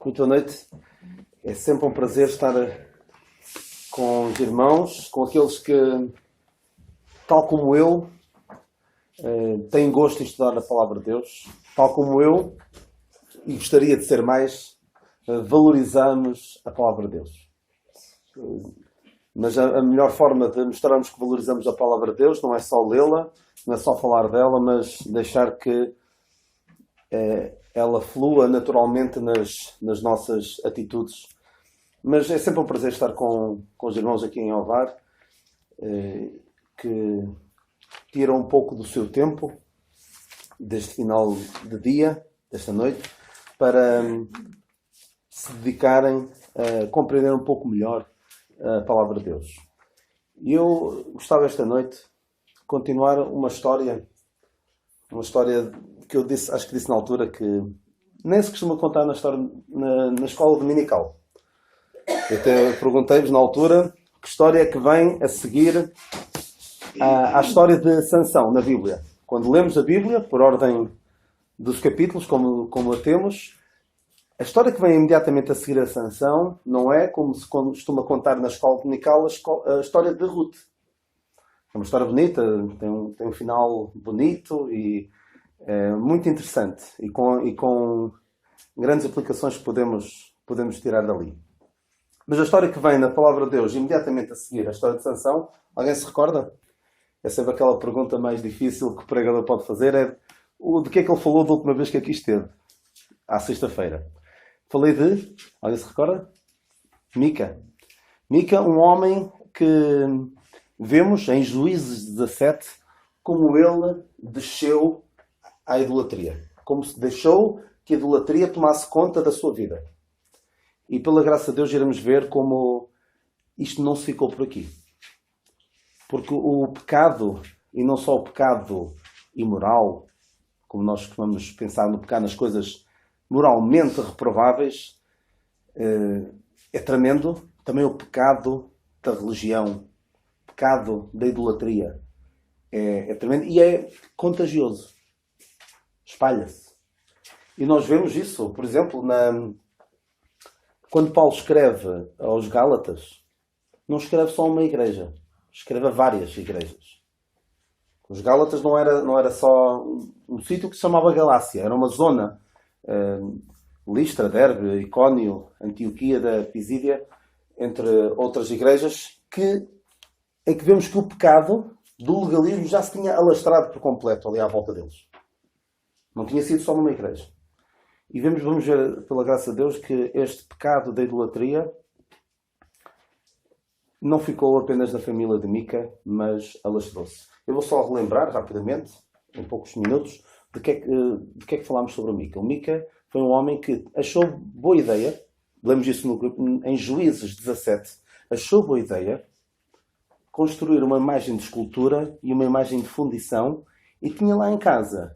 Muito boa noite. É sempre um prazer estar com os irmãos, com aqueles que, tal como eu, têm gosto em estudar a Palavra de Deus. Tal como eu, e gostaria de ser mais, valorizamos a Palavra de Deus. Mas a melhor forma de mostrarmos que valorizamos a Palavra de Deus não é só lê-la, não é só falar dela, mas deixar que ela flua naturalmente nas nossas atitudes. Mas é sempre um prazer estar com os irmãos aqui em Ovar, que tiram um pouco do seu tempo, deste final de dia, desta noite, para se dedicarem a compreender um pouco melhor a Palavra de Deus. E eu gostava esta noite de continuar uma história que eu disse, acho que disse na altura, que nem se costuma contar na escola dominical. Eu até perguntei-vos na altura que história é que vem a seguir à história de Sansão na Bíblia. Quando lemos a Bíblia, por ordem dos capítulos, como a temos, a história que vem imediatamente a seguir a Sansão não é, como se costuma contar na escola dominical, a história de Ruth. É uma história bonita, tem um final bonito e muito interessante e com grandes aplicações que podemos tirar dali. Mas a história que vem na Palavra de Deus imediatamente a seguir a história de Sansão, alguém se recorda? É sempre aquela pergunta mais difícil que o pregador pode fazer, de que é que ele falou da última vez que aqui esteve? À sexta-feira. Falei de, alguém se recorda? Mica. Mica, um homem que vemos em Juízes 17 como ele desceu à idolatria. Como se deixou que a idolatria tomasse conta da sua vida. E pela graça de Deus iremos ver como isto não se ficou por aqui. Porque o pecado, e não só o pecado imoral, como nós costumamos pensar no pecado, nas coisas moralmente reprováveis, é tremendo. Também o pecado da religião, o pecado da idolatria, é tremendo e é contagioso. Espalha-se. E nós vemos isso, por exemplo, quando Paulo escreve aos Gálatas, não escreve só uma igreja, escreve a várias igrejas. Os Gálatas não era só um sítio que se chamava Galácia, era uma zona, Listra, Derbe, Icónio, Antioquia da Pisídia, entre outras igrejas, em que vemos que o pecado do legalismo já se tinha alastrado por completo ali à volta deles. Não tinha sido só numa igreja. E vamos ver, pela graça de Deus, que este pecado da idolatria não ficou apenas na família de Mica, mas alastrou-se. Eu vou só relembrar rapidamente, em poucos minutos, de que é que falámos sobre o Mica. O Mica foi um homem que achou boa ideia, lemos isso em Juízes 17, achou boa ideia construir uma imagem de escultura e uma imagem de fundição e tinha lá em casa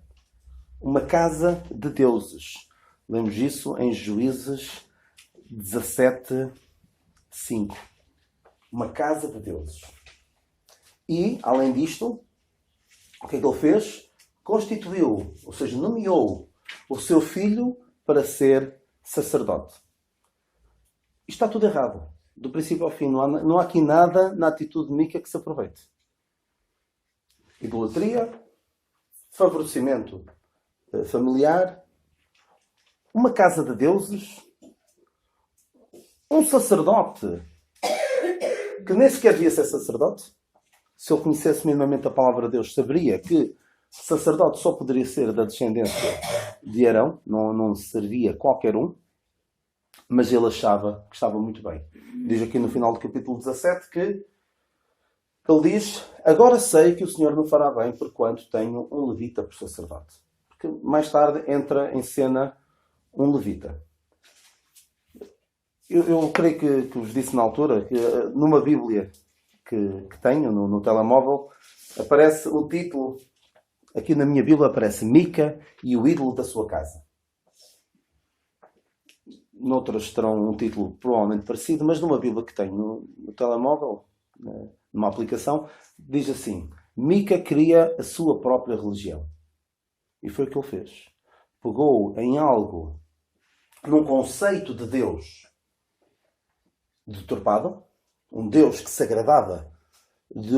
uma casa de deuses. Lemos isso em Juízes 17, 5. Uma casa de deuses. E, além disto, o que é que ele fez? Constituiu, ou seja, nomeou o seu filho para ser sacerdote. Isto está tudo errado. Do princípio ao fim. Não há aqui nada na atitude de Mica que se aproveite. Idolatria, favorecimento familiar, uma casa de deuses, um sacerdote que nem sequer devia ser sacerdote. Se ele conhecesse minimamente a palavra de Deus, saberia que sacerdote só poderia ser da descendência de Arão, não servia qualquer um, mas ele achava que estava muito bem. Diz aqui no final do capítulo 17 que ele diz: agora sei que o Senhor me fará bem, porquanto tenho um levita por sacerdote. Porque mais tarde entra em cena um levita. Eu creio que vos disse na altura que numa Bíblia que tenho no telemóvel aparece o título, aqui na minha Bíblia aparece Mica e o ídolo da sua casa. Noutras terão um título provavelmente parecido, mas numa Bíblia que tenho no telemóvel, numa aplicação, diz assim: Mica cria a sua própria religião. E foi o que ele fez. Pegou em algo num conceito de Deus deturpado, um Deus que se agradava de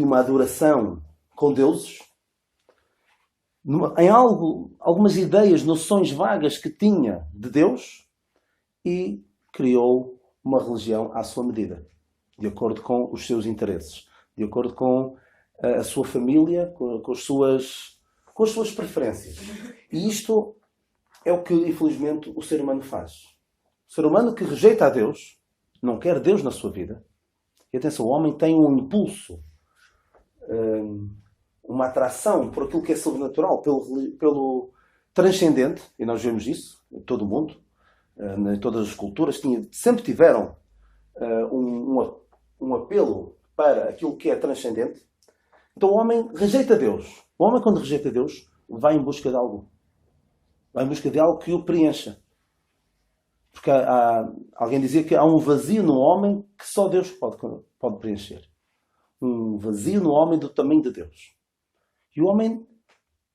uma adoração com deuses, em algumas ideias, noções vagas que tinha de Deus, e criou uma religião à sua medida, de acordo com os seus interesses, de acordo com a sua família, com as suas preferências. E isto é o que, infelizmente, o ser humano faz. O ser humano que rejeita a Deus, não quer Deus na sua vida. E atenção, o homem tem um impulso, uma atração por aquilo que é sobrenatural, pelo transcendente, e nós vemos isso em todo o mundo, em todas as culturas, sempre tiveram um apelo para aquilo que é transcendente. Então o homem rejeita Deus. O homem, quando rejeita Deus, vai em busca de algo. Vai em busca de algo que o preencha. Porque alguém dizia que há um vazio no homem que só Deus pode preencher. Um vazio no homem do tamanho de Deus. E o homem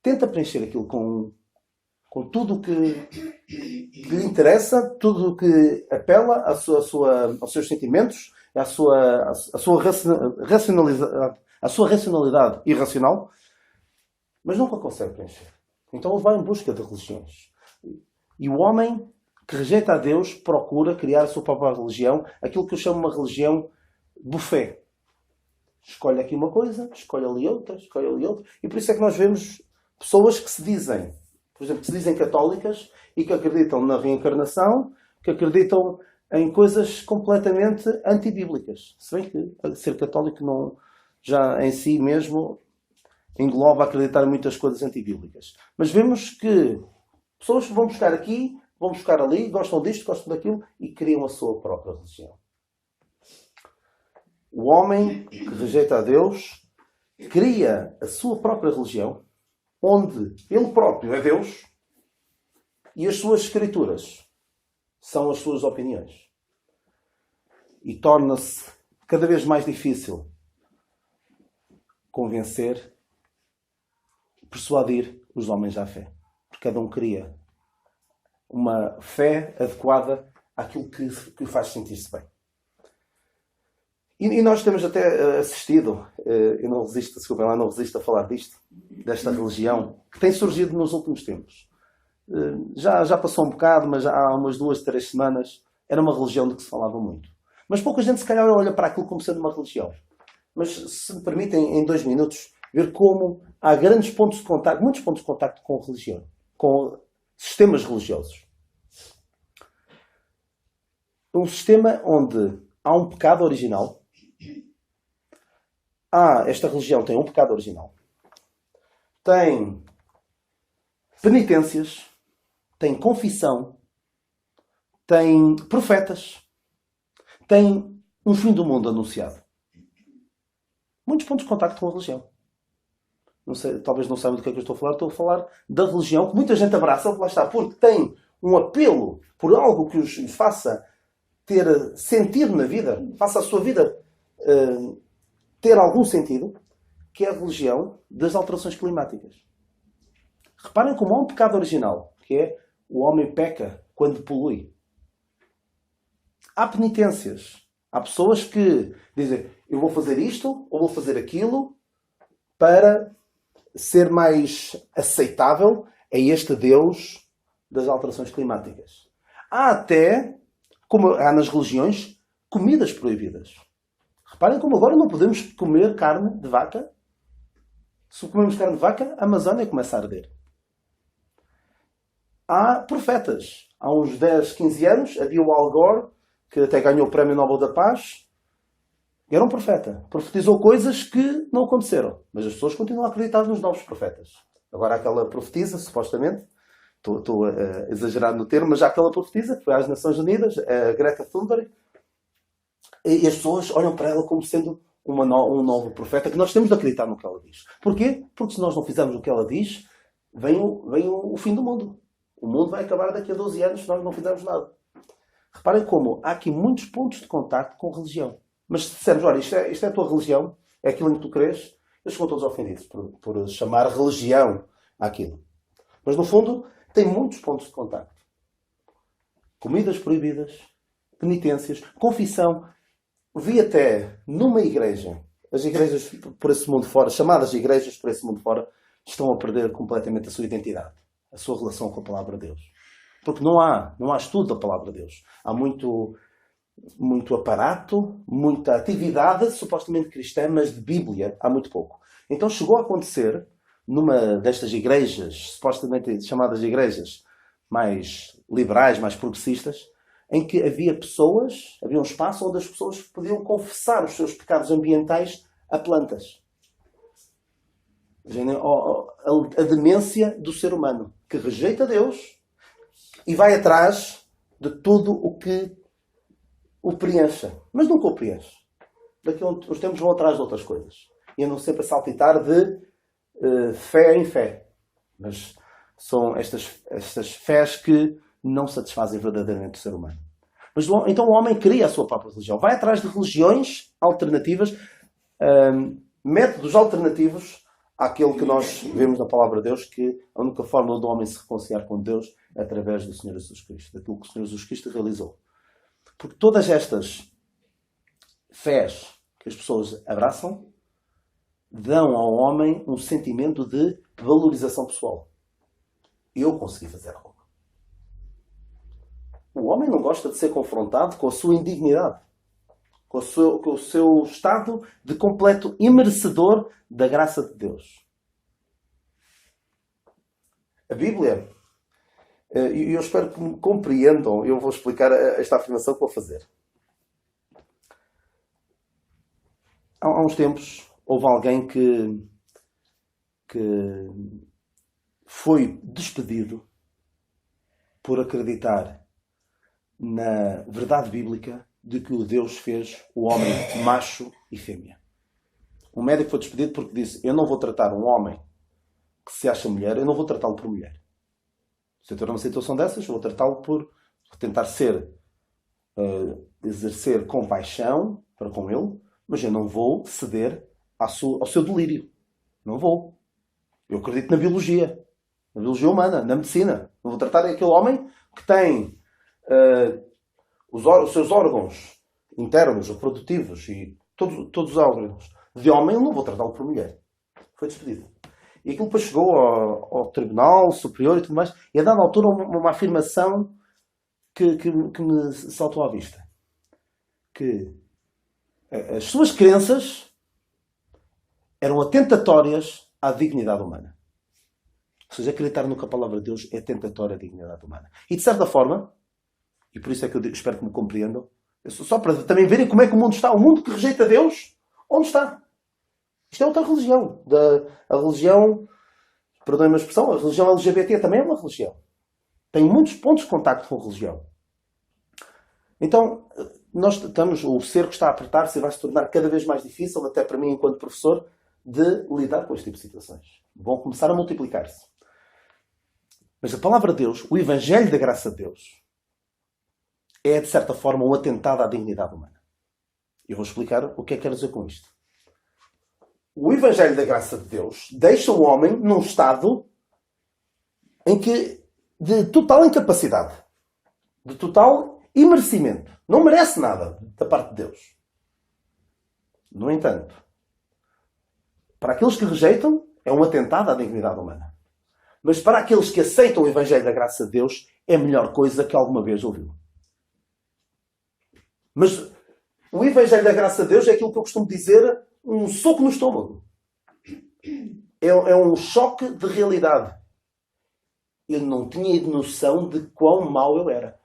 tenta preencher aquilo com tudo o que lhe interessa, tudo o que apela aos seus sentimentos, à sua racionalidade irracional, mas nunca consegue preencher. Então ele vai em busca de religiões. E o homem que rejeita a Deus procura criar a sua própria religião, aquilo que eu chamo uma religião buffet. Escolhe aqui uma coisa, escolhe ali outra, escolhe ali outra. E por isso é que nós vemos pessoas que se dizem, por exemplo, que se dizem católicas e que acreditam na reencarnação, que acreditam em coisas completamente antibíblicas. Se bem que ser católico não, já em si mesmo engloba acreditar em muitas coisas antibíblicas. Mas vemos que pessoas vão buscar aqui, vão buscar ali, gostam disto, gostam daquilo e criam a sua própria religião. O homem que rejeita a Deus cria a sua própria religião, onde ele próprio é Deus e as suas escrituras são as suas opiniões. E torna-se cada vez mais difícil convencer, persuadir os homens à fé. Porque cada um cria uma fé adequada àquilo que o faz sentir-se bem. E nós temos até assistido, eu não resisto, desculpem lá, não resisto a falar disto, desta religião, que tem surgido nos últimos tempos. Já passou um bocado, mas já há umas 2, 3 semanas, era uma religião de que se falava muito. Mas pouca gente se calhar olha para aquilo como sendo uma religião. Mas se me permitem, em 2 minutos, ver como há grandes pontos de contacto, muitos pontos de contacto com a religião, com sistemas religiosos. Um sistema onde há um pecado original. Esta religião tem um pecado original. Tem penitências, tem confissão, tem profetas, tem um fim do mundo anunciado. Muitos pontos de contacto com a religião. Não sei, talvez não saibam do que é que eu estou a falar. Estou a falar da religião que muita gente abraça, lá está, porque tem um apelo por algo que os faça ter sentido na vida, faça a sua vida ter algum sentido, que é a religião das alterações climáticas. Reparem como há um pecado original, que é o homem peca quando polui. Há penitências. Há pessoas que dizem, eu vou fazer isto ou vou fazer aquilo para ser mais aceitável a este Deus das alterações climáticas. Há até, como há nas religiões, comidas proibidas. Reparem como agora não podemos comer carne de vaca. Se comermos carne de vaca, a Amazónia começa a arder. Há profetas. Há uns 10, 15 anos, havia o Al Gore, que até ganhou o Prémio Nobel da Paz. Era um profeta. Profetizou coisas que não aconteceram. Mas as pessoas continuam a acreditar nos novos profetas. Agora aquela profetisa, supostamente, estou a exagerar no termo, mas já aquela profetisa, que foi às Nações Unidas, a Greta Thunberg, e as pessoas olham para ela como sendo um novo profeta, que nós temos de acreditar no que ela diz. Porquê? Porque se nós não fizermos o que ela diz, vem o fim do mundo. O mundo vai acabar daqui a 12 anos se nós não fizermos nada. Reparem como há aqui muitos pontos de contacto com a religião. Mas se dissermos, olha, isto é a tua religião, é aquilo em que tu crês, eles ficam todos ofendidos por chamar religião àquilo. Mas no fundo, tem muitos pontos de contacto. Comidas proibidas, penitências, confissão. Vi até numa igreja, as igrejas por esse mundo fora, chamadas igrejas por esse mundo fora, estão a perder completamente a sua identidade, a sua relação com a palavra de Deus. Porque não há estudo da palavra de Deus. Há muito aparato, muita atividade supostamente cristã, mas de Bíblia há muito pouco. Então chegou a acontecer, numa destas igrejas, supostamente chamadas igrejas mais liberais, mais progressistas, em que havia um espaço onde as pessoas podiam confessar os seus pecados ambientais a plantas. A demência do ser humano, que rejeita Deus e vai atrás de tudo o que o preencha. Mas nunca o preenche. Daqui a uns tempos vão atrás de outras coisas. E andam sempre a saltitar de fé em fé. Mas são estas fés que não satisfazem verdadeiramente o ser humano. Mas então o homem cria a sua própria religião. Vai atrás de religiões alternativas, métodos alternativos àquele que nós vemos na palavra de Deus, que a única forma do homem se reconciliar com Deus é através do Senhor Jesus Cristo, daquilo que o Senhor Jesus Cristo realizou. Porque todas estas fés que as pessoas abraçam dão ao homem um sentimento de valorização pessoal. Eu consegui fazer algo. O homem não gosta de ser confrontado com a sua indignidade, com o seu estado de completo imerecedor da graça de Deus. A Bíblia, e eu espero que me compreendam, eu vou explicar esta afirmação que vou fazer. Há uns tempos houve alguém que foi despedido por acreditar na verdade bíblica de que o Deus fez o homem macho e fêmea. Um médico foi despedido porque disse: eu não vou tratar um homem que se acha mulher, eu não vou tratá-lo por mulher. Se eu estou numa situação dessas, vou tratá-lo por tentar exercer compaixão para com ele, mas eu não vou ceder ao seu delírio. Não vou. Eu acredito na biologia humana, na medicina. Não vou tratar aquele homem que tem os seus órgãos internos, reprodutivos e todos os órgãos de homem, eu não vou tratá-lo por mulher. Foi despedido. E aquilo depois chegou ao Tribunal Superior e tudo mais, e a dada altura uma afirmação que me saltou à vista. Que as suas crenças eram atentatórias à dignidade humana. Ou seja, acreditar no que a palavra de Deus é atentatória à dignidade humana. E de certa forma, e por isso é que eu espero que me compreendam, só para também verem como é que o mundo está. O mundo que rejeita Deus, onde está? Isto é outra religião. A religião, perdoem-me a expressão, a religião LGBT também é uma religião. Tem muitos pontos de contacto com a religião. Então, o cerco está a apertar-se e vai se tornar cada vez mais difícil, até para mim, enquanto professor, de lidar com este tipo de situações. Vão começar a multiplicar-se. Mas a palavra de Deus, o Evangelho da graça de Deus, é, de certa forma, um atentado à dignidade humana. Eu vou explicar o que é que quero dizer com isto. O Evangelho da graça de Deus deixa o homem num estado de total incapacidade, de total imerecimento. Não merece nada da parte de Deus. No entanto, para aqueles que rejeitam, é um atentado à dignidade humana. Mas para aqueles que aceitam o Evangelho da graça de Deus, é a melhor coisa que alguma vez ouviu. Mas o Evangelho da graça de Deus é aquilo que eu costumo dizer, um soco no estômago. É um choque de realidade. Eu não tinha noção de quão mau eu era.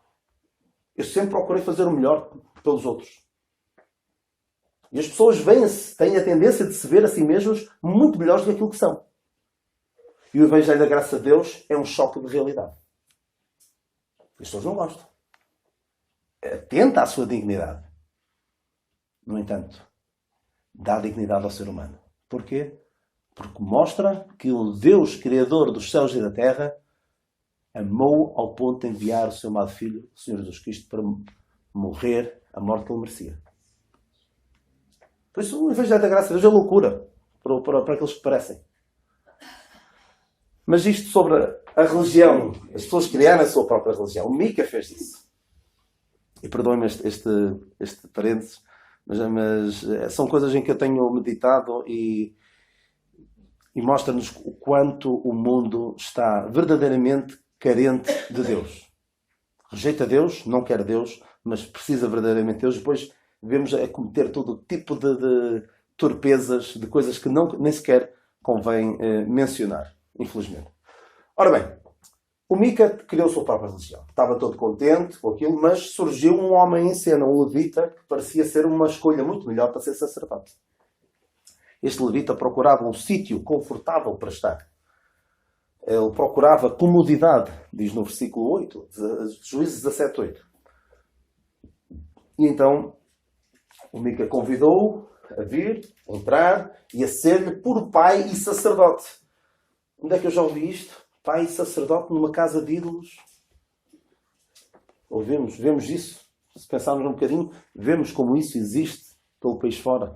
Eu sempre procurei fazer o melhor pelos outros. E as pessoas têm a tendência de se ver a si mesmas muito melhores do que aquilo que são. E o Evangelho da graça de Deus é um choque de realidade. As pessoas não gostam. Atenta à sua dignidade. No entanto, dá dignidade ao ser humano. Porquê? Porque mostra que o Deus Criador dos céus e da terra amou ao ponto de enviar o seu amado Filho, o Senhor Jesus Cristo, para morrer a morte que ele merecia. Por isso o Evangelho da graça de Deus é loucura para aqueles que parecem. Mas isto sobre a religião, as pessoas criaram a sua própria religião. O Mica fez isso. E perdoem-me este parênteses, mas são coisas em que eu tenho meditado e mostra-nos o quanto o mundo está verdadeiramente carente de Deus. Rejeita Deus, não quer Deus, mas precisa verdadeiramente de Deus. Depois vemos a cometer todo tipo de torpezas, de coisas que nem sequer convém mencionar, infelizmente. Ora bem, o Mica criou a sua própria religião. Estava todo contente com aquilo, mas surgiu um homem em cena, um levita, que parecia ser uma escolha muito melhor para ser sacerdote. Este levita procurava um sítio confortável para estar. Ele procurava comodidade, diz no versículo 8, Juízes 17, 8. E então o Mica convidou-o a vir, a entrar e a ser-lhe por pai e sacerdote. Onde é que eu já ouvi isto? Pai e sacerdote numa casa de ídolos? Vemos isso. Se pensarmos um bocadinho, vemos como isso existe pelo país fora.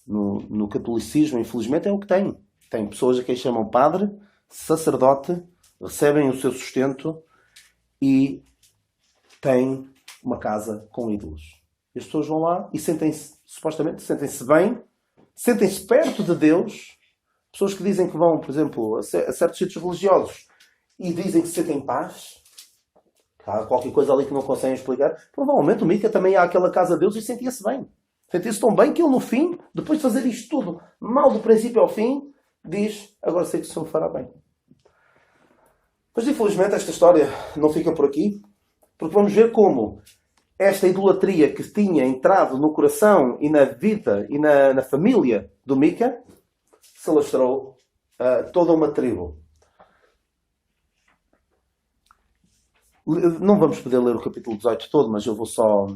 No catolicismo, infelizmente, é o que tem. Tem pessoas a quem chamam padre, sacerdote, recebem o seu sustento e têm uma casa com ídolos. E as pessoas vão lá e supostamente sentem-se bem, sentem-se perto de Deus. Pessoas que dizem que vão, por exemplo, a certos sítios religiosos e dizem que se sentem paz. Há qualquer coisa ali que não conseguem explicar. Provavelmente o Mica também ia àquela casa de Deus e sentia-se bem. Sentia-se tão bem que ele, no fim, depois de fazer isto tudo, mal do princípio ao fim, diz, agora sei que o Senhor me fará bem. Mas, infelizmente, esta história não fica por aqui, porque vamos ver como esta idolatria que tinha entrado no coração e na vida e na família do Mica se alastrou a toda uma tribo. Não vamos poder ler o capítulo 18 todo, mas eu vou só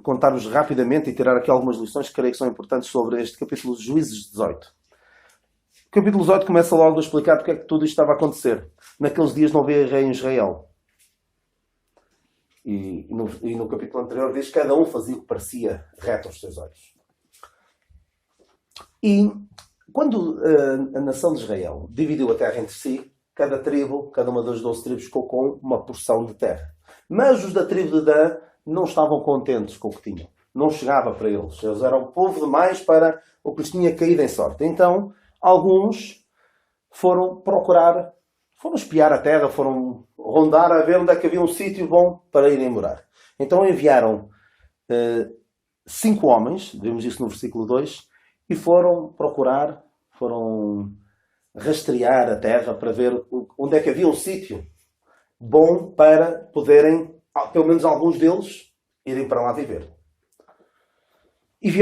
contar-vos rapidamente e tirar aqui algumas lições que creio que são importantes sobre este capítulo de Juízes 18. O capítulo 18 começa logo a explicar porque é que tudo isto estava a acontecer. Naqueles dias não havia rei em Israel. E no capítulo anterior diz que cada um fazia o que parecia reto aos seus olhos. E quando a nação de Israel dividiu a terra entre si, cada uma das 12 tribos ficou com uma porção de terra. Mas os da tribo de Dan não estavam contentes com o que tinham. Não chegava para eles. Eles eram povo demais para o que lhes tinha caído em sorte. Então, alguns foram espiar a terra, foram rondar a ver onde é que havia um sítio bom para irem morar. Então enviaram 5 homens, vemos isso no versículo 2, e foram rastrear a terra para ver onde é que havia um sítio bom para poderem, pelo menos alguns deles, irem para lá viver. E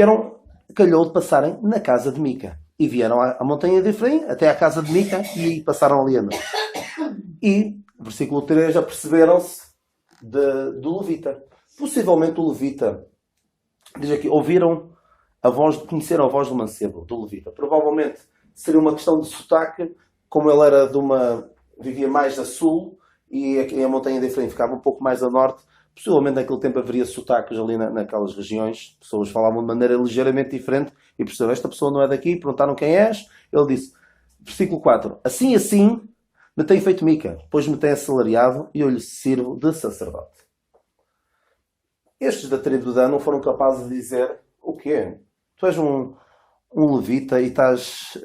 calhou de passarem na casa de Mica. E vieram à montanha de Efraim, até à casa de Mica, e passaram ali a noite. E, versículo 3, aperceberam-se do levita. Possivelmente o levita, diz aqui, conheceram a voz do mancebo, do levita. Provavelmente seria uma questão de sotaque, como ele era vivia mais a sul, e a montanha de Efraim ficava um pouco mais a norte. Possivelmente naquele tempo haveria sotaques ali naquelas regiões. Pessoas falavam de maneira ligeiramente diferente e perceberam, esta pessoa não é daqui, perguntaram quem és. Ele disse, versículo 4, assim me tem feito Mica, pois me tem assalariado e eu lhe sirvo de sacerdote. Estes da tribo de Dan não foram capazes de dizer, o quê? Tu és um levita e estás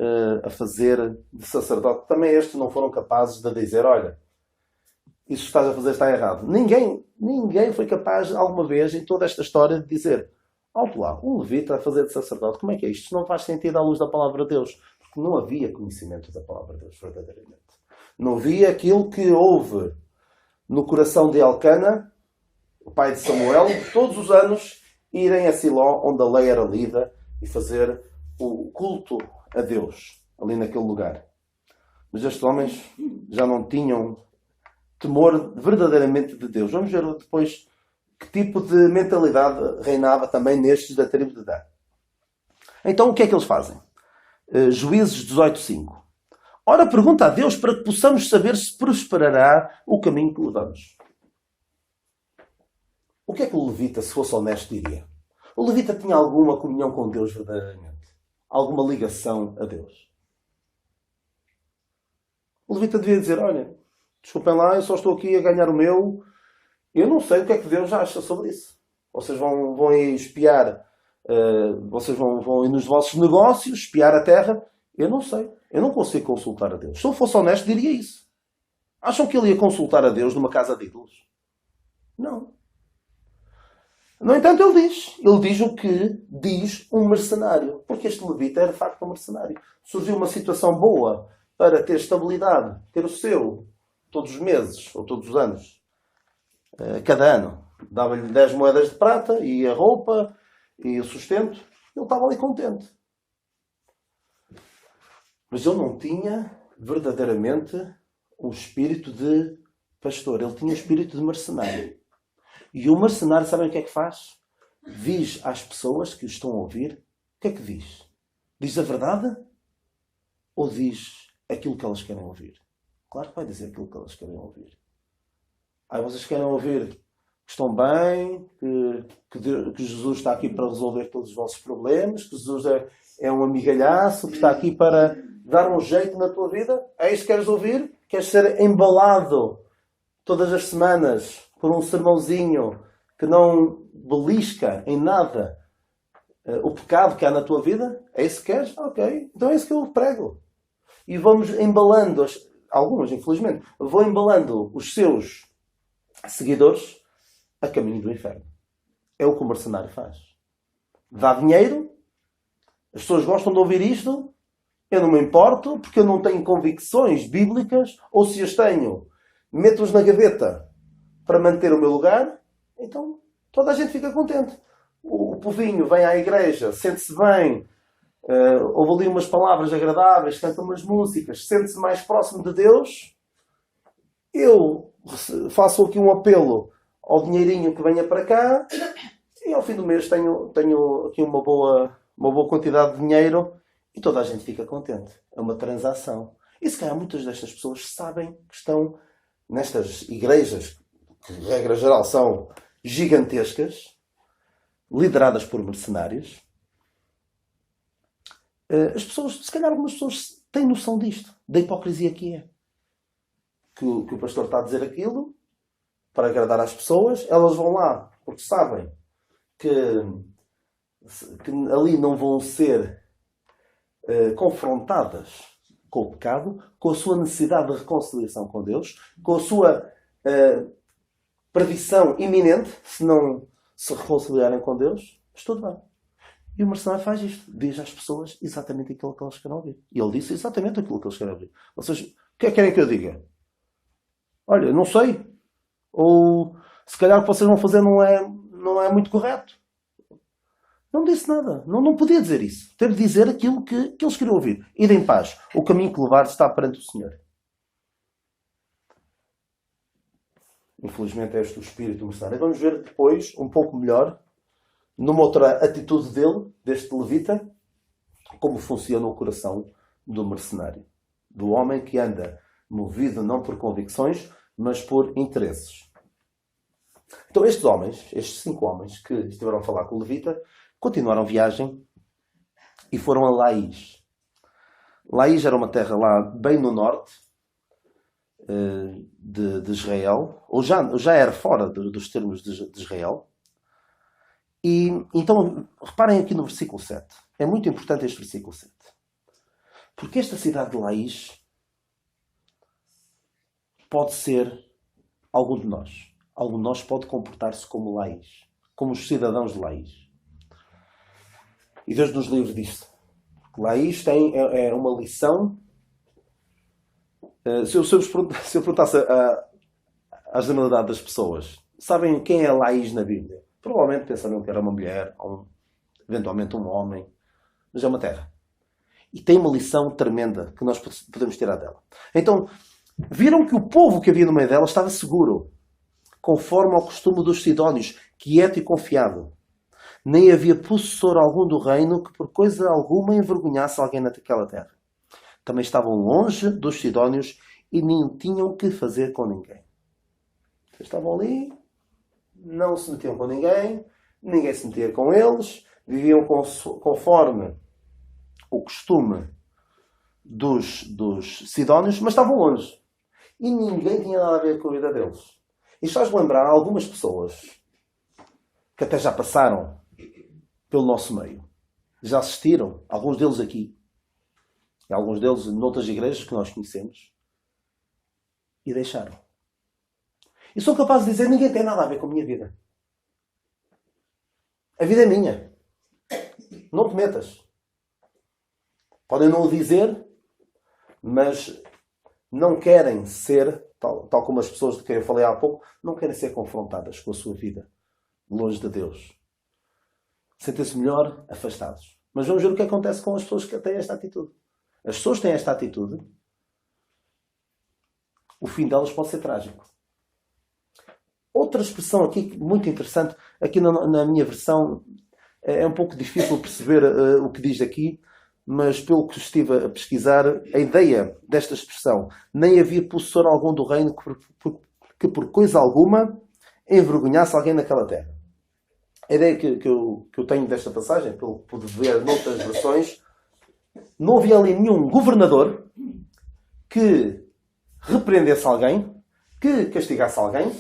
a fazer de sacerdote. Também estes não foram capazes de dizer, olha, isso que estás a fazer está errado. Ninguém foi capaz, alguma vez, em toda esta história, de dizer, alto lá, um levita a fazer de sacerdote, como é que é isto? Isto não faz sentido à luz da palavra de Deus. Porque não havia conhecimento da palavra de Deus, verdadeiramente. Não havia aquilo que houve no coração de Elcana, o pai de Samuel, todos os anos, irem a Siló, onde a lei era lida, e fazer o culto a Deus, ali naquele lugar. Mas estes homens já não tinham temor verdadeiramente de Deus. Vamos ver depois que tipo de mentalidade reinava também nestes da tribo de Dan. Então o que é que eles fazem? Juízes 18:5. Ora, pergunta a Deus para que possamos saber se prosperará o caminho que levamos. O que é que o levita, se fosse honesto, diria? O levita tinha alguma comunhão com Deus verdadeiramente? Alguma ligação a Deus? O levita devia dizer, olha, desculpem lá, eu só estou aqui a ganhar o meu. Eu não sei o que é que Deus acha sobre isso. Vocês vão aí espiar, vocês vão ir nos vossos negócios, espiar a terra. Eu não sei. Eu não consigo consultar a Deus. Se eu fosse honesto, diria isso. Acham que ele ia consultar a Deus numa casa de ídolos? Não. No entanto, ele diz o que diz um mercenário. Porque este levita era de facto um mercenário. Surgiu uma situação boa para ter estabilidade, ter o seu, todos os meses, ou todos os anos, cada ano. Dava-lhe 10 moedas de prata, e a roupa, e o sustento. Ele estava ali contente. Mas ele não tinha verdadeiramente um espírito de pastor. Ele tinha um espírito de mercenário. E o mercenário, sabem o que é que faz? Diz às pessoas que o estão a ouvir, o que é que diz? Diz a verdade? Ou diz aquilo que elas querem ouvir? Claro que vai dizer aquilo que elas querem ouvir. Vocês querem ouvir que estão bem, que Jesus está aqui para resolver todos os vossos problemas, que Jesus é um amigalhaço, que está aqui para dar um jeito na tua vida? É isso que queres ouvir? Queres ser embalado todas as semanas por um sermãozinho que não belisca em nada o pecado que há na tua vida? É isso que queres? Ok. Então é isso que eu prego. E vamos embalando, alguns infelizmente, vão embalando os seus seguidores a caminho do inferno. É o que o mercenário faz. Dá dinheiro, as pessoas gostam de ouvir isto, eu não me importo, porque eu não tenho convicções bíblicas, ou se as tenho, meto-os na gaveta para manter o meu lugar, então toda a gente fica contente. O povinho vem à igreja, sente-se bem, ouve ali umas palavras agradáveis, canta umas músicas, sente-se mais próximo de Deus. Eu faço aqui um apelo ao dinheirinho que venha para cá e ao fim do mês tenho aqui uma boa quantidade de dinheiro e toda a gente fica contente. É uma transação. E se calhar muitas destas pessoas sabem que estão nestas igrejas, que de regra geral são gigantescas, lideradas por mercenários. As pessoas, se calhar algumas pessoas têm noção disto, da hipocrisia que é. Que o pastor está a dizer aquilo para agradar às pessoas, elas vão lá porque sabem que ali não vão ser confrontadas com o pecado, com a sua necessidade de reconciliação com Deus, com a sua perdição iminente se não se reconciliarem com Deus. Mas tudo bem. E o mercenário faz isto. Diz às pessoas exatamente aquilo que elas querem ouvir. E ele disse exatamente aquilo que eles querem ouvir. Vocês, o que é que querem que eu diga? Olha, não sei. Ou se calhar o que vocês vão fazer não é muito correto. Não disse nada. Não podia dizer isso. Teve de dizer aquilo que eles queriam ouvir. Ide em paz. O caminho que levar está perante o Senhor. Infelizmente é este o espírito do mercenário. Vamos ver depois, um pouco melhor, numa outra atitude dele, deste levita, como funciona o coração do mercenário. Do homem que anda movido não por convicções, mas por interesses. Então estes 5 homens que estiveram a falar com o levita, continuaram a viagem e foram a Laís. Laís era uma terra lá bem no norte de Israel, ou já era fora dos termos de Israel. E então, reparem aqui no versículo 7. É muito importante este versículo 7. Porque esta cidade de Laís pode ser algum de nós. Algum de nós pode comportar-se como Laís, como os cidadãos de Laís. E Deus nos livre disto. Laís é uma lição. Se eu perguntasse à generalidade das pessoas, sabem quem é Laís na Bíblia? Provavelmente pensariam que era uma mulher, ou eventualmente um homem, mas é uma terra. E tem uma lição tremenda que nós podemos tirar dela. Então, viram que o povo que havia no meio dela estava seguro, conforme ao costume dos sidónios, quieto e confiado. Nem havia possessor algum do reino que por coisa alguma envergonhasse alguém naquela terra. Também estavam longe dos sidónios e nem tinham que fazer com ninguém. Estavam ali, não se metiam com ninguém, ninguém se metia com eles, viviam conforme o costume dos sidónios, mas estavam longe. E ninguém tinha nada a ver com a vida deles. Isto faz-me lembrar algumas pessoas que até já passaram pelo nosso meio. Já assistiram, alguns deles aqui. E alguns deles noutras igrejas que nós conhecemos. E deixaram. E sou capaz de dizer, ninguém tem nada a ver com a minha vida. A vida é minha. Não te metas. Podem não o dizer, mas não querem ser, tal como as pessoas de quem eu falei há pouco, não querem ser confrontadas com a sua vida, longe de Deus. Sentem-se melhor afastados. Mas vamos ver o que acontece com as pessoas que têm esta atitude. As pessoas que têm esta atitude, o fim delas pode ser trágico. Outra expressão aqui, muito interessante, aqui na minha versão, é um pouco difícil perceber o que diz aqui, mas pelo que estive a pesquisar, a ideia desta expressão, nem havia possessor algum do reino que por coisa alguma envergonhasse alguém naquela terra. A ideia que eu tenho desta passagem, pelo pude ver noutras versões, não havia ali nenhum governador que repreendesse alguém, que castigasse alguém,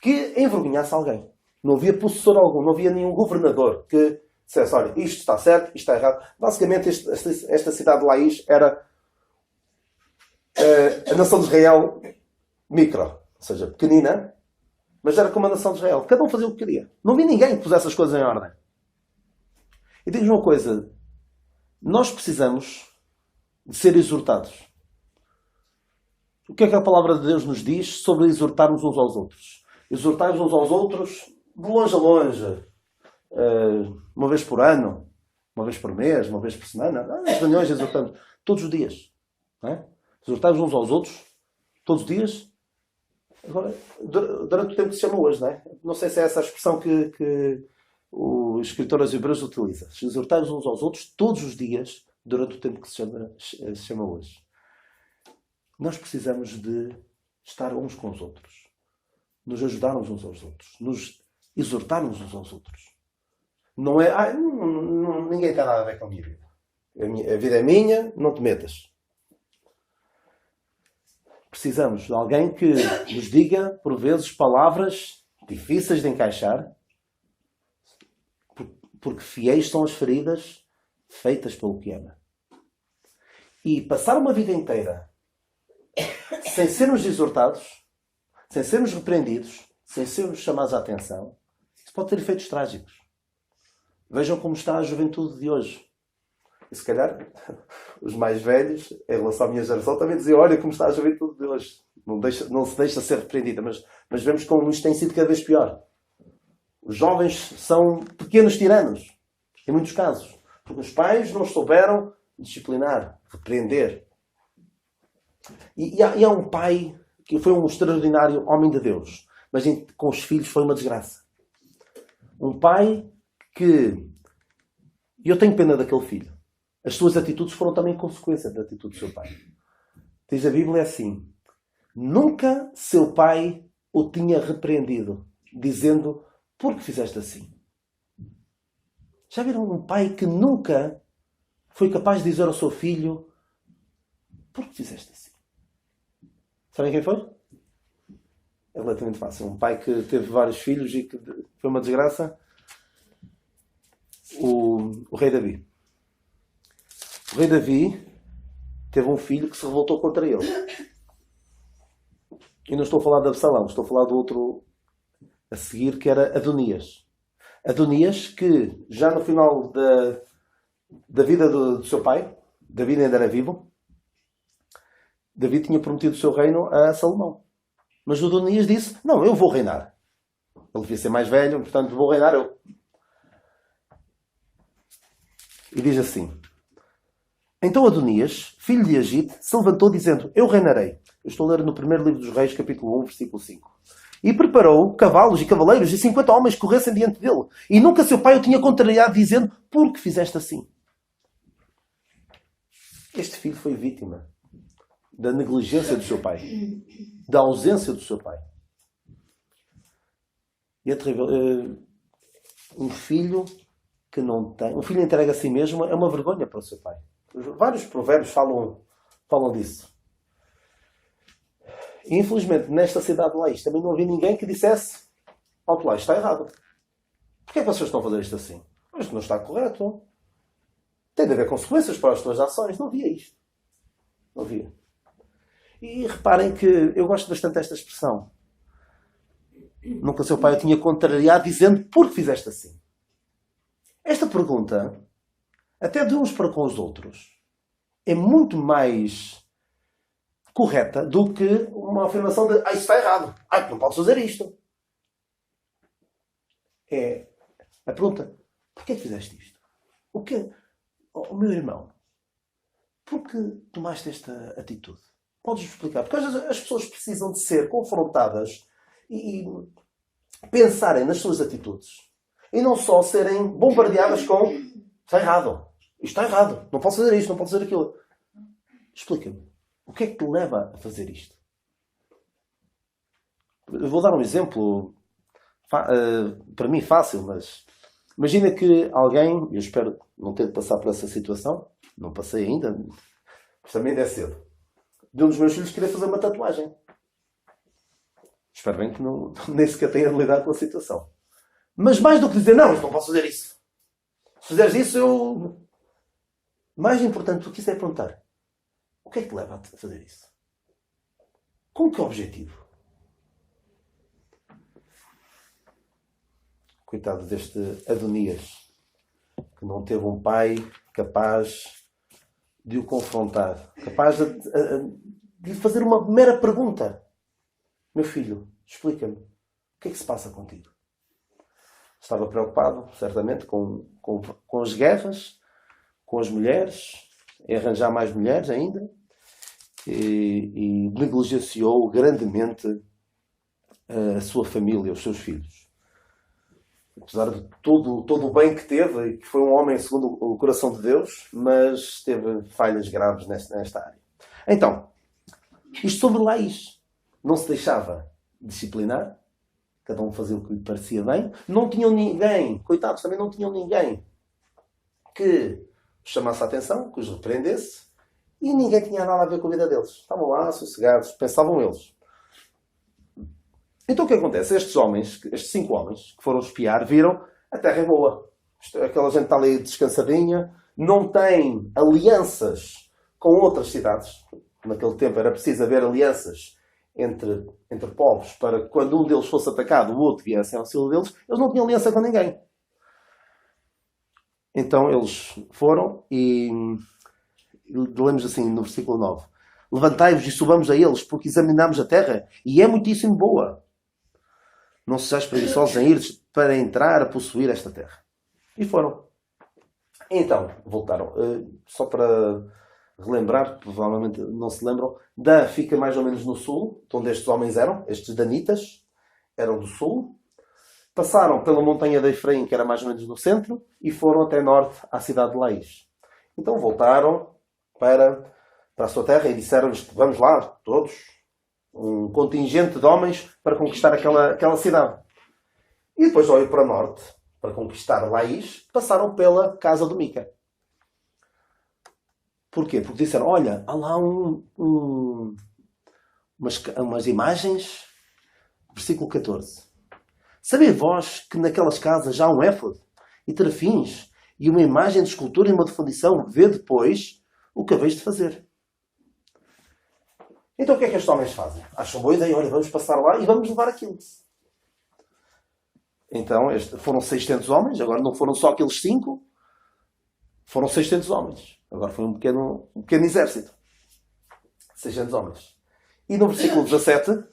que envergonhasse alguém. Não havia possessor algum, não havia nenhum governador que dissesse, olha, isto está certo, isto está errado. Basicamente, esta cidade de Laís era a nação de Israel micro, ou seja, pequenina, mas era como a nação de Israel. Cada um fazia o que queria. Não havia ninguém que pusesse as coisas em ordem. E digo-vos uma coisa, nós precisamos de ser exortados. O que é que a palavra de Deus nos diz sobre exortarmos uns aos outros? Exortarmos uns aos outros de longe a longe. Uma vez por ano, uma vez por mês, uma vez por semana. Nas reuniões exortamos todos os dias. Não é? Exortarmos uns aos outros todos os dias. Agora, durante o tempo que se chama hoje, não é? Não sei se é essa a expressão que o escritor aos Hebreus utiliza. Exortarmos uns aos outros todos os dias durante o tempo que se chama hoje. Nós precisamos de estar uns com os outros. Nos ajudarmos uns aos outros. Nos exortarmos uns aos outros. Não é, ninguém tem nada a ver com a minha vida. A vida é minha, não te metas. Precisamos de alguém que nos diga, por vezes, palavras difíceis de encaixar, porque fiéis são as feridas feitas pelo que ama. E passar uma vida inteira sem sermos exortados, sem sermos repreendidos, sem sermos chamados à atenção, isso pode ter efeitos trágicos. Vejam como está a juventude de hoje. E se calhar os mais velhos, em relação à minha geração, também diziam, olha como está a juventude de hoje. Não se deixa ser repreendida, mas vemos como isto tem sido cada vez pior. Os jovens são pequenos tiranos, em muitos casos. Porque os pais não souberam disciplinar, repreender. E há um pai que foi um extraordinário homem de Deus, mas com os filhos foi uma desgraça. Um pai que... E eu tenho pena daquele filho. As suas atitudes foram também consequência da atitude do seu pai. Diz a Bíblia assim: nunca seu pai o tinha repreendido, dizendo, por que fizeste assim? Já viram um pai que nunca foi capaz de dizer ao seu filho, por que fizeste assim? Sabem quem foi? É relativamente fácil. Um pai que teve vários filhos e que foi uma desgraça. O rei Davi. O rei Davi teve um filho que se revoltou contra ele. E não estou a falar de Absalão, estou a falar do outro a seguir, que era Adonias. Adonias, que já no final da vida do seu pai, Davi ainda era vivo, Davi tinha prometido o seu reino a Salomão. Mas o Adonias disse, não, eu vou reinar. Ele devia ser mais velho, portanto vou reinar eu. E diz assim: então Adonias, filho de Agite, se levantou dizendo, eu reinarei. Eu estou a ler no primeiro livro dos Reis, capítulo 1, versículo 5. E preparou cavalos e cavaleiros e 50 homens corressem diante dele. E nunca seu pai o tinha contrariado, dizendo, por que fizeste assim? Este filho foi vítima da negligência do seu pai, da ausência do seu pai. E é terrível. Um filho que não tem... Um filho entregue a si mesmo é uma vergonha para o seu pai. Vários provérbios falam disso. E, infelizmente, nesta cidade de Laís também não havia ninguém que dissesse: alto lá, isto está errado. Porquê é que vocês estão a fazer isto assim? Isto não está correto. Tem de haver consequências para as tuas ações. Não havia isto. Não havia. E reparem que eu gosto bastante desta expressão. Nunca seu pai o tinha contrariado dizendo: por que fizeste assim? Esta pergunta, até de uns para com os outros, é muito mais correta do que uma afirmação de: isso está errado. Tu não podes fazer isto. É a pergunta: porquê que fizeste isto? O quê? Oh, meu irmão, por que tomaste esta atitude? Podes explicar? Porque às vezes as pessoas precisam de ser confrontadas e pensarem nas suas atitudes. E não só serem bombardeadas com: está errado. Isto está errado. Não posso fazer isto, não posso fazer aquilo. Explica-me. O que é que te leva a fazer isto? Eu vou dar um exemplo para mim fácil, mas imagina que alguém, eu espero não ter de passar por essa situação, não passei ainda, mas também ainda é cedo, de um dos meus filhos querer fazer uma tatuagem. Espero bem que nem sequer tenha de lidar com a situação. Mas mais do que dizer: não posso fazer isso. Se fizeres isso, eu... Mais importante do que isso é perguntar: o que é que te leva a fazer isso? Com que objetivo? Coitado deste Adonias, que não teve um pai capaz de o confrontar, capaz de lhe fazer uma mera pergunta: meu filho, explica-me, o que é que se passa contigo? Estava preocupado, certamente, com as guerras, com as mulheres, em arranjar mais mulheres ainda, e negligenciou grandemente a sua família, os seus filhos. Apesar de todo o bem que teve, e que foi um homem segundo o coração de Deus, mas teve falhas graves nesta área. Então, isto sobre Laís. Não se deixava disciplinar. Cada um fazia o que lhe parecia bem. Não tinham ninguém, coitados, também não tinham ninguém que chamasse a atenção, que os repreendesse. E ninguém tinha nada a ver com a vida deles. Estavam lá, sossegados, pensavam eles. Então o que acontece? Estes 5 homens que foram espiar, viram: a terra é boa. Aquela gente está ali descansadinha, não tem alianças com outras cidades. Naquele tempo era preciso haver alianças entre povos para que quando um deles fosse atacado, o outro viesse ao auxílio deles. Eles não tinham aliança com ninguém. Então eles foram e lemos assim no versículo 9: levantai-vos e subamos a eles, porque examinamos a terra e é muitíssimo boa. Não sejais preguiçosos em ir para entrar a possuir esta terra. E foram. Então, voltaram. Só para relembrar, provavelmente não se lembram, Dan fica mais ou menos no sul, de onde estes homens eram. Estes danitas eram do sul. Passaram pela montanha de Efraim, que era mais ou menos no centro, e foram até norte, à cidade de Laís. Então voltaram para a sua terra e disseram-lhes: vamos lá, todos, um contingente de homens para conquistar aquela cidade. E depois, ao ir para norte, para conquistar Laís, passaram pela casa de Mica. Porquê? Porque disseram: olha, há lá umas imagens. Versículo 14. Sabei vós que naquelas casas há um éfode e terafins e uma imagem de escultura e uma de fundição? Vê depois o que haveis de fazer. Então o que é que estes homens fazem? Acham boa ideia: olha, vamos passar lá e vamos levar aquilo. Então foram 600 homens, agora não foram só aqueles 5, foram 600 homens. Agora foi um pequeno exército. 600 homens. E no versículo 17,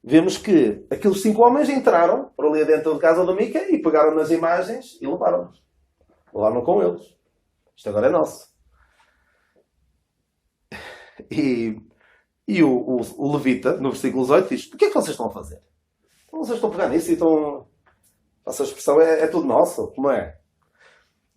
vemos que aqueles 5 homens entraram por ali dentro da casa do Mica e pegaram nas imagens e levaram-nas. Levaram com eles. Isto agora é nosso. E o Levita, no versículo 18, diz: o que é que vocês estão a fazer? Então vocês estão a pegar nisso e estão... Essa expressão é tudo nosso. Como é?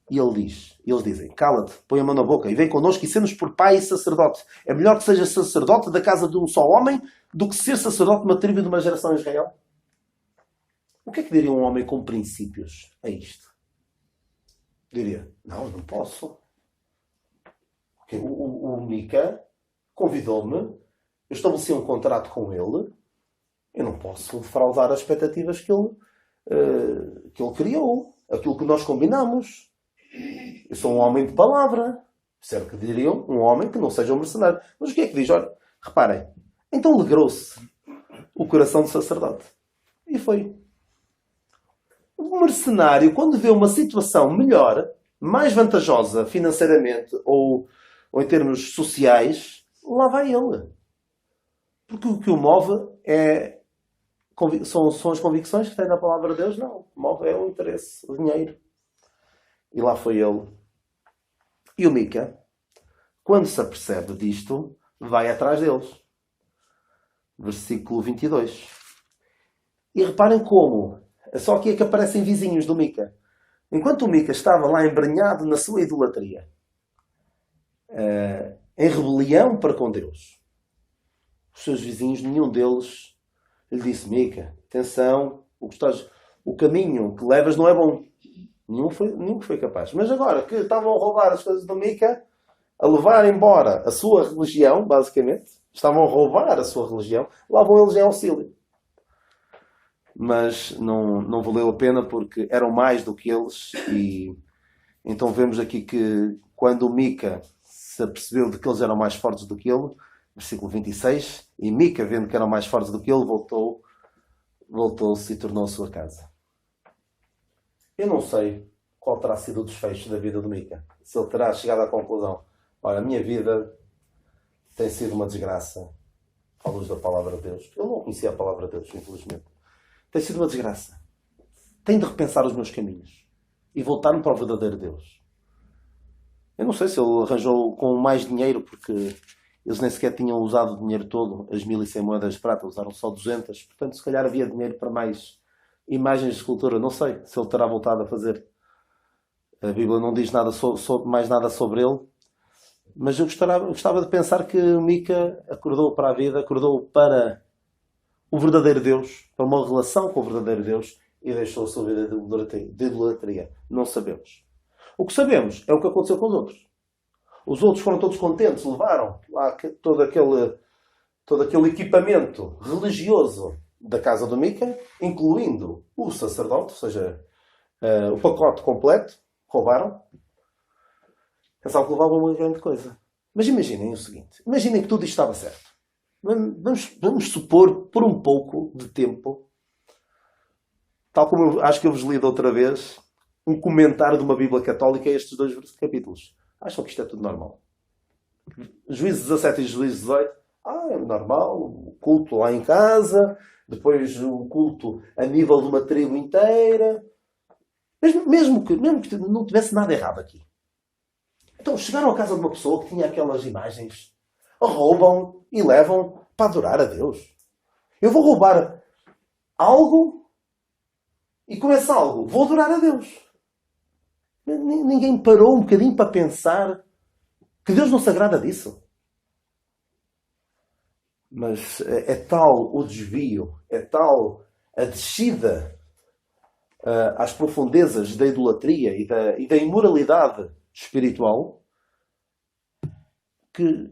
E eles dizem: cala-te, põe a mão na boca e vem connosco e sê-nos por pai e sacerdote. É melhor que seja sacerdote da casa de um só homem do que ser sacerdote de uma tribo de uma geração em Israel. O que é que diria um homem com princípios a isto? Diria: não posso. O Mica convidou-me, eu estabeleci um contrato com ele, eu não posso defraudar as expectativas que ele criou, aquilo que nós combinamos. Eu sou um homem de palavra. Certo que diriam um homem que não seja um mercenário. Mas o que é que diz? Olha, reparem, então alegrou-se o coração do sacerdote. E foi. O mercenário, quando vê uma situação melhor, mais vantajosa financeiramente ou em termos sociais, lá vai ele. Porque o que o move são as convicções que tem na palavra de Deus? Não. O move é o interesse, o dinheiro. E lá foi ele. E o Mica, quando se apercebe disto, vai atrás deles. Versículo 22. E reparem como. Só aqui é que aparecem vizinhos do Mica. Enquanto o Mica estava lá embrenhado na sua idolatria, em rebelião para com Deus, os seus vizinhos, nenhum deles lhe disse: Mica, atenção, o caminho que levas não é bom. Nenhum foi capaz. Mas agora que estavam a roubar as coisas do Mica, a levar embora a sua religião, basicamente, estavam a roubar a sua religião, lá vão eles em auxílio. Mas não valeu a pena porque eram mais do que eles. E então vemos aqui que quando o Mica se apercebeu de que eles eram mais fortes do que ele, versículo 26, e Mica, vendo que eram mais fortes do que ele, voltou-se e tornou a sua casa. Eu não sei qual terá sido o desfecho da vida do Mica. Se ele terá chegado à conclusão: olha, a minha vida tem sido uma desgraça à luz da palavra de Deus. Eu não conhecia a palavra de Deus, infelizmente. Tem sido uma desgraça. Tenho de repensar os meus caminhos e voltar-me para o verdadeiro Deus. Eu não sei se ele arranjou com mais dinheiro, porque eles nem sequer tinham usado o dinheiro todo, as 1100 moedas de prata, usaram só 200. Portanto, se calhar havia dinheiro para mais imagens de escultura. Não sei se ele terá voltado a fazer. A Bíblia não diz nada mais nada sobre ele. Mas eu gostava de pensar que Mica acordou para a vida, acordou para o verdadeiro Deus, para uma relação com o verdadeiro Deus, e deixou a sua vida de idolatria. Não sabemos. O que sabemos é o que aconteceu com os outros. Os outros foram todos contentes, levaram lá todo aquele equipamento religioso da casa do Mica, incluindo o sacerdote, ou seja, o pacote completo, roubaram. Pensavam que levavam uma grande coisa. Mas imaginem o seguinte. Imaginem que tudo isto estava certo. Vamos supor, por um pouco de tempo, tal como eu acho que eu vos li da outra vez, um comentário de uma Bíblia católica a estes 2 capítulos. Acham que isto é tudo normal? Juízes 17 e Juízes 18. É normal. O culto lá em casa. Depois o culto a nível de uma tribo inteira. Mesmo que não tivesse nada errado aqui. Então chegaram à casa de uma pessoa que tinha aquelas imagens, roubam e levam para adorar a Deus. Eu vou roubar algo e com esse algo vou adorar a Deus. Ninguém parou um bocadinho para pensar que Deus não se agrada disso. Mas é tal o desvio, é tal a descida às profundezas da idolatria e da imoralidade espiritual que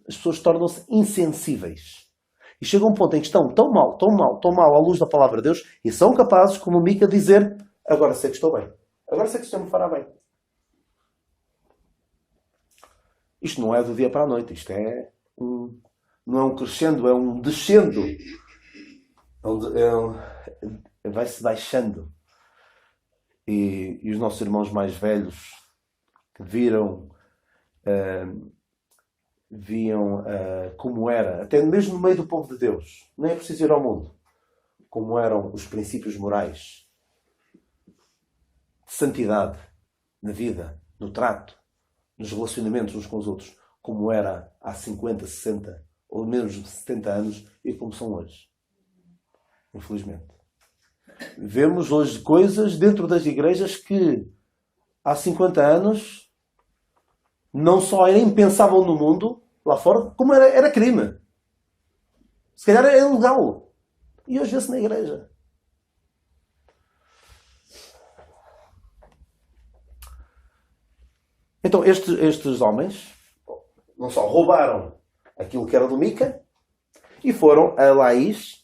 as pessoas tornam-se insensíveis. E chega um ponto em que estão tão mal à luz da palavra de Deus e são capazes, como Mica, dizer: agora sei que estou bem. Agora sei que o Senhor me fará bem. Isto não é do dia para a noite. Isto não é um crescendo, é um descendo. Vai-se baixando. E os nossos irmãos mais velhos que viam como era, até mesmo no meio do povo de Deus, nem é preciso ir ao mundo, como eram os princípios morais de santidade na vida, no trato, nos relacionamentos uns com os outros, como era há 50, 60 ou mesmo 70 anos e como são hoje. Infelizmente. Vemos hoje coisas dentro das igrejas que há 50 anos não só nem pensavam no mundo lá fora, como era crime. Se calhar era ilegal. E hoje vê-se na igreja. Então estes homens não só roubaram aquilo que era do Mica, e foram a Laís,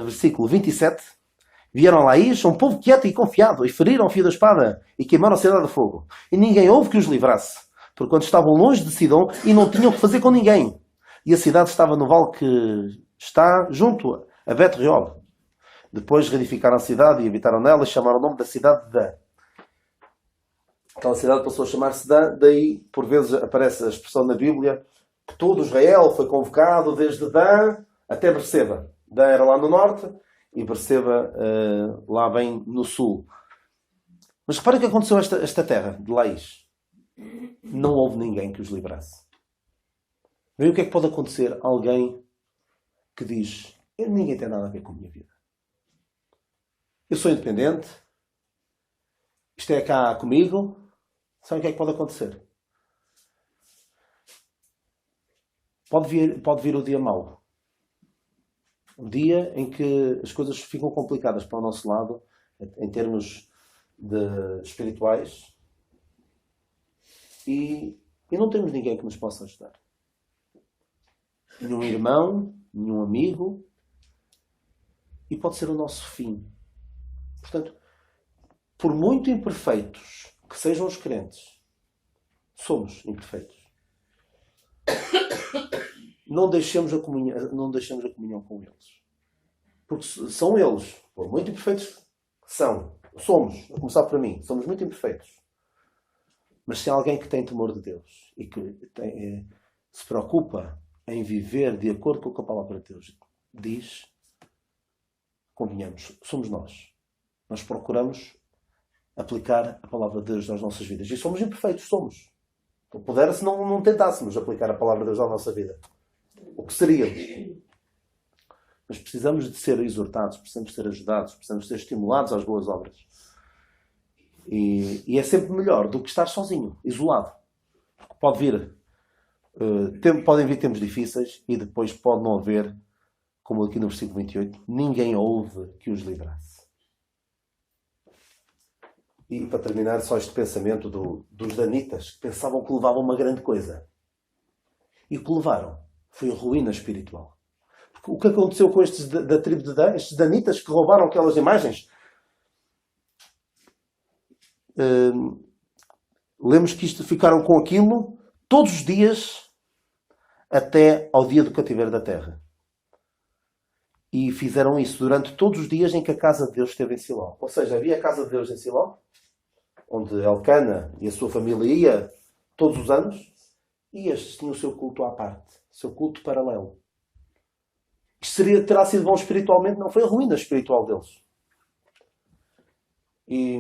versículo 27, vieram a Laís, um povo quieto e confiado, e feriram o fio da espada, e queimaram a cidade de fogo. E ninguém houve que os livrasse, porquanto estavam longe de Sidom, e não tinham o que fazer com ninguém. E a cidade estava no vale que está junto a Bet-reob. Depois reedificaram a cidade e habitaram nela, e chamaram o nome da cidade de Dan. Aquela cidade passou a chamar-se Dan, daí por vezes aparece a expressão na Bíblia que todo Israel foi convocado desde Dan até Berseba. Dan era lá no norte e Berseba lá bem no sul. Mas repara o que aconteceu a esta terra de Laís. Não houve ninguém que os livrasse. Vê o que é que pode acontecer a alguém que diz: ninguém tem nada a ver com a minha vida. Eu sou independente. Isto é cá comigo. Sabe o que é que pode acontecer? Pode vir o dia mau. Um dia em que as coisas ficam complicadas para o nosso lado, em termos espirituais, e não temos ninguém que nos possa ajudar. Nenhum irmão, nenhum amigo, e pode ser o nosso fim. Portanto, por muito imperfeitos que sejam os crentes, somos imperfeitos. Não deixemos a comunhão com eles. Porque são eles, por muito imperfeitos que somos, a começar por mim, somos muito imperfeitos. Mas se há alguém que tem temor de Deus e que se preocupa em viver de acordo com o que a palavra de Deus diz, convenhamos, somos nós. Nós procuramos aplicar a palavra de Deus nas nossas vidas. E somos imperfeitos, somos. Então, pudera-se não tentássemos aplicar a palavra de Deus na nossa vida. O que seríamos? Mas precisamos de ser exortados, precisamos de ser ajudados, precisamos de ser estimulados às boas obras. E é sempre melhor do que estar sozinho, isolado. Porque podem vir tempos difíceis e depois pode não haver, como aqui no versículo 28, ninguém houve que os livrasse. E para terminar, só este pensamento dos danitas, que pensavam que levavam uma grande coisa. E o que levaram foi a ruína espiritual. Porque o que aconteceu com estes da tribo de Dan, estes danitas que roubaram aquelas imagens? Lemos que ficaram com aquilo todos os dias até ao dia do cativeiro da terra. E fizeram isso durante todos os dias em que a casa de Deus esteve em Siló. Ou seja, havia a casa de Deus em Siló, onde Elcana e a sua família ia todos os anos, e estes tinham o seu culto à parte, o seu culto paralelo. Que terá sido bom espiritualmente, não foi a ruína espiritual deles. E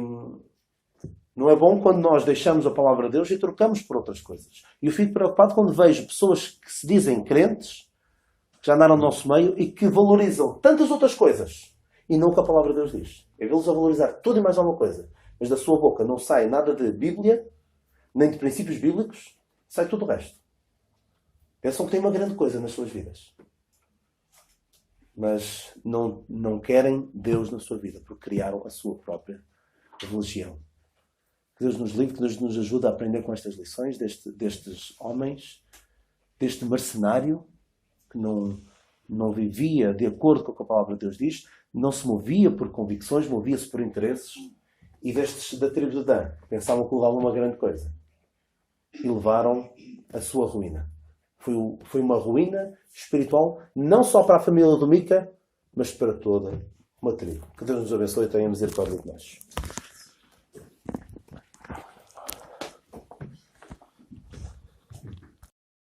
não é bom quando nós deixamos a palavra de Deus e trocamos por outras coisas. E eu fico preocupado quando vejo pessoas que se dizem crentes, que já andaram no nosso meio e que valorizam tantas outras coisas e não o que a palavra de Deus diz. É vê-los a valorizar tudo e mais alguma coisa. Mas da sua boca não sai nada de Bíblia, nem de princípios bíblicos, sai tudo o resto. Pensam que têm uma grande coisa nas suas vidas. Mas não querem Deus na sua vida, porque criaram a sua própria religião. Que Deus nos livre, que Deus nos ajude a aprender com estas lições destes homens, deste mercenário que não vivia de acordo com o que a palavra de Deus diz, não se movia por convicções, movia-se por interesses. E destes da tribo de Dan, pensavam que levavam uma grande coisa. E levaram a sua ruína. Foi uma ruína espiritual, não só para a família do Mica, mas para toda uma tribo. Que Deus nos abençoe e tenha misericórdia de nós.